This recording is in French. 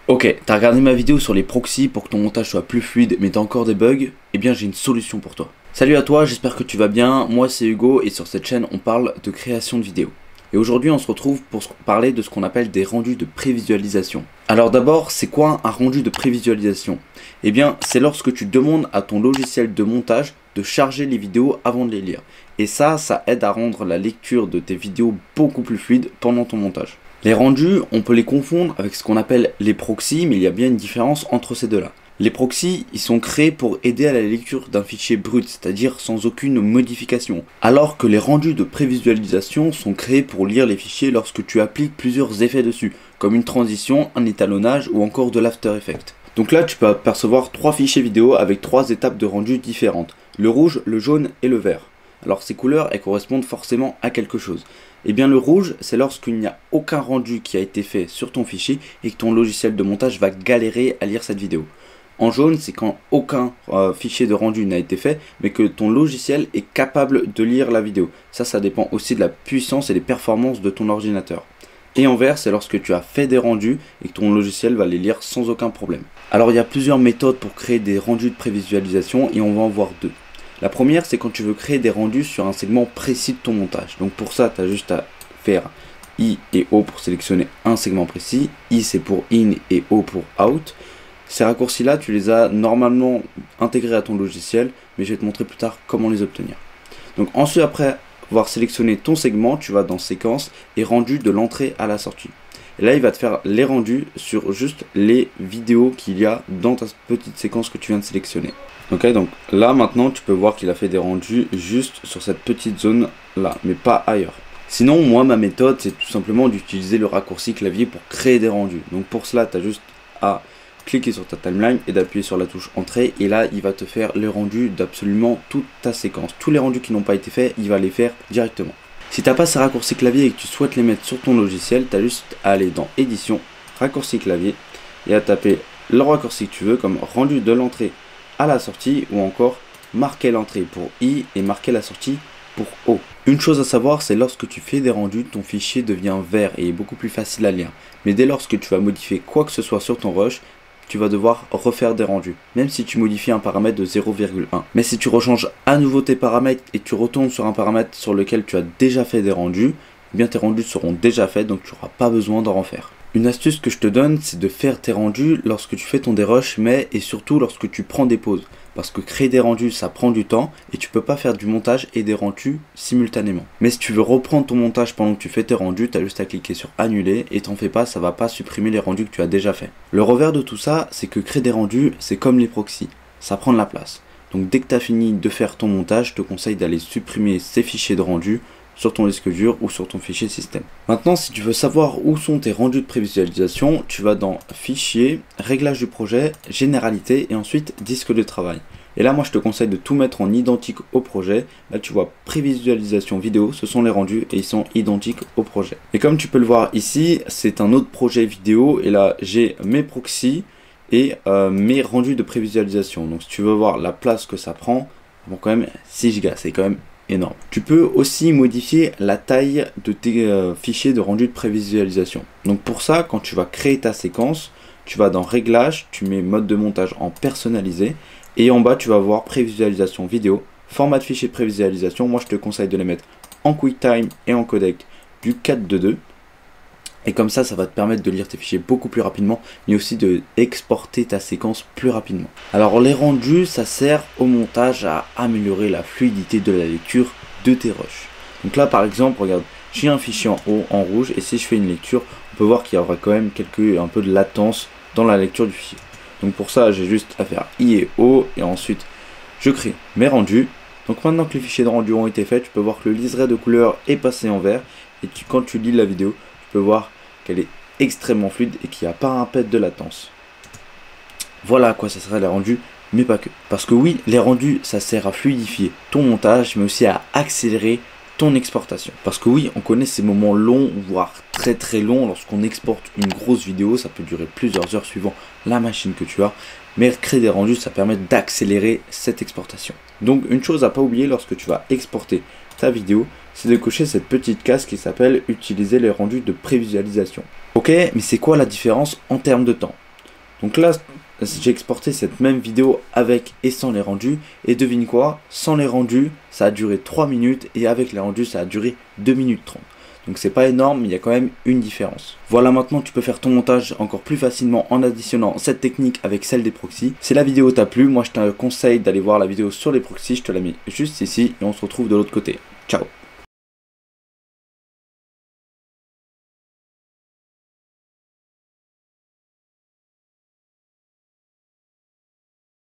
Ok, t'as regardé ma vidéo sur les proxys pour que ton montage soit plus fluide mais t'as encore des bugs? Eh bien j'ai une solution pour toi. Salut à toi, j'espère que tu vas bien, moi c'est Hugo et sur cette chaîne on parle de création de vidéos. Et aujourd'hui on se retrouve pour parler de ce qu'on appelle des rendus de prévisualisation. Alors d'abord, c'est quoi un rendu de prévisualisation? Eh bien c'est lorsque tu demandes à ton logiciel de montage de charger les vidéos avant de les lire. Et ça aide à rendre la lecture de tes vidéos beaucoup plus fluide pendant ton montage. Les rendus, on peut les confondre avec ce qu'on appelle les proxys, mais il y a bien une différence entre ces deux-là. Les proxys, ils sont créés pour aider à la lecture d'un fichier brut, c'est-à-dire sans aucune modification. Alors que les rendus de prévisualisation sont créés pour lire les fichiers lorsque tu appliques plusieurs effets dessus, comme une transition, un étalonnage ou encore de l'After Effects. Donc là, tu peux apercevoir 3 fichiers vidéo avec 3 étapes de rendu différentes. Le rouge, le jaune et le vert. Alors ces couleurs, elles correspondent forcément à quelque chose. Et bien le rouge, c'est lorsqu'il n'y a aucun rendu qui a été fait sur ton fichier et que ton logiciel de montage va galérer à lire cette vidéo. En jaune, c'est quand aucun fichier de rendu n'a été fait, mais que ton logiciel est capable de lire la vidéo. Ça dépend aussi de la puissance et des performances de ton ordinateur. Et en vert, c'est lorsque tu as fait des rendus et que ton logiciel va les lire sans aucun problème. Alors il y a plusieurs méthodes pour créer des rendus de prévisualisation et on va en voir 2. La première, c'est quand tu veux créer des rendus sur un segment précis de ton montage. Donc pour ça, tu as juste à faire I et O pour sélectionner un segment précis. I c'est pour in et O pour out. Ces raccourcis-là, tu les as normalement intégrés à ton logiciel, mais je vais te montrer plus tard comment les obtenir. Donc ensuite, après avoir sélectionné ton segment, tu vas dans séquence et rendu de l'entrée à la sortie. Et là, il va te faire les rendus sur juste les vidéos qu'il y a dans ta petite séquence que tu viens de sélectionner. Ok, donc là maintenant tu peux voir qu'il a fait des rendus juste sur cette petite zone là, mais pas ailleurs. Sinon, moi ma méthode c'est tout simplement d'utiliser le raccourci clavier pour créer des rendus. Donc pour cela, tu as juste à cliquer sur ta timeline et d'appuyer sur la touche entrée. Et là, il va te faire les rendus d'absolument toute ta séquence. Tous les rendus qui n'ont pas été faits, il va les faire directement. Si tu n'as pas ces raccourcis clavier et que tu souhaites les mettre sur ton logiciel, tu as juste à aller dans édition, raccourci clavier et à taper le raccourci que tu veux comme rendu de l'entrée à la sortie ou encore marquer l'entrée pour I et marquer la sortie pour O. Une chose à savoir, c'est lorsque tu fais des rendus, ton fichier devient vert et est beaucoup plus facile à lire. Mais dès lors que tu vas modifier quoi que ce soit sur ton rush, tu vas devoir refaire des rendus, même si tu modifies un paramètre de 0,1. Mais si tu rechanges à nouveau tes paramètres et tu retournes sur un paramètre sur lequel tu as déjà fait des rendus, eh bien tes rendus seront déjà faits, donc tu n'auras pas besoin d'en refaire. Une astuce que je te donne, c'est de faire tes rendus lorsque tu fais ton dérush, mais et surtout lorsque tu prends des pauses. Parce que créer des rendus, ça prend du temps et tu peux pas faire du montage et des rendus simultanément. Mais si tu veux reprendre ton montage pendant que tu fais tes rendus, tu as juste à cliquer sur annuler et t'en fais pas, ça va pas supprimer les rendus que tu as déjà fait. Le revers de tout ça, c'est que créer des rendus, c'est comme les proxys, ça prend de la place. Donc dès que tu as fini de faire ton montage, je te conseille d'aller supprimer ces fichiers de rendus sur ton disque dur ou sur ton fichier système. Maintenant, si tu veux savoir où sont tes rendus de prévisualisation, tu vas dans Fichier, Réglages du projet, Généralité et ensuite Disque de travail. Et là, moi, je te conseille de tout mettre en identique au projet. Là, tu vois Prévisualisation vidéo, ce sont les rendus et ils sont identiques au projet. Et comme tu peux le voir ici, c'est un autre projet vidéo et là, j'ai mes proxys et mes rendus de prévisualisation. Donc, si tu veux voir la place que ça prend, bon, quand même 6 Go, c'est quand même énorme. Tu peux aussi modifier la taille de tes fichiers de rendu de prévisualisation. Donc pour ça, quand tu vas créer ta séquence, tu vas dans Réglages, tu mets mode de montage en personnalisé et en bas tu vas voir prévisualisation vidéo, format de fichier de prévisualisation. Moi je te conseille de les mettre en QuickTime et en codec du 4.2.2. Et comme ça va te permettre de lire tes fichiers beaucoup plus rapidement, mais aussi de exporter ta séquence plus rapidement. Alors les rendus, ça sert au montage à améliorer la fluidité de la lecture de tes rushs. Donc là par exemple, regarde, j'ai un fichier en haut en rouge et si je fais une lecture, on peut voir qu'il y aura quand même un peu de latence dans la lecture du fichier. Donc pour ça, j'ai juste à faire I et O et ensuite je crée mes rendus. Donc maintenant que les fichiers de rendu ont été faits, tu peux voir que le liseré de couleur est passé en vert et quand tu lis la vidéo, tu peux voir qu'elle est extrêmement fluide et qu'il n'y a pas un pet de latence. Voilà à quoi ça sert les rendus, mais pas que. Parce que oui, les rendus, ça sert à fluidifier ton montage, mais aussi à accélérer ton exportation. Parce que oui, on connaît ces moments longs, voire très très longs, lorsqu'on exporte une grosse vidéo, ça peut durer plusieurs heures suivant la machine que tu as. Mais créer des rendus, ça permet d'accélérer cette exportation. Donc une chose à pas oublier lorsque tu vas exporter ta vidéo, c'est de cocher cette petite case qui s'appelle utiliser les rendus de prévisualisation. Ok, mais c'est quoi la différence en termes de temps? Donc là, j'ai exporté cette même vidéo avec et sans les rendus. Et devine quoi, sans les rendus, ça a duré 3 minutes et avec les rendus, ça a duré 2 minutes 30. Donc c'est pas énorme, mais il y a quand même une différence. Voilà, maintenant tu peux faire ton montage encore plus facilement en additionnant cette technique avec celle des proxys. Si la vidéo t'a plu, moi je te conseille d'aller voir la vidéo sur les proxys, je te la mets juste ici et on se retrouve de l'autre côté. Ciao!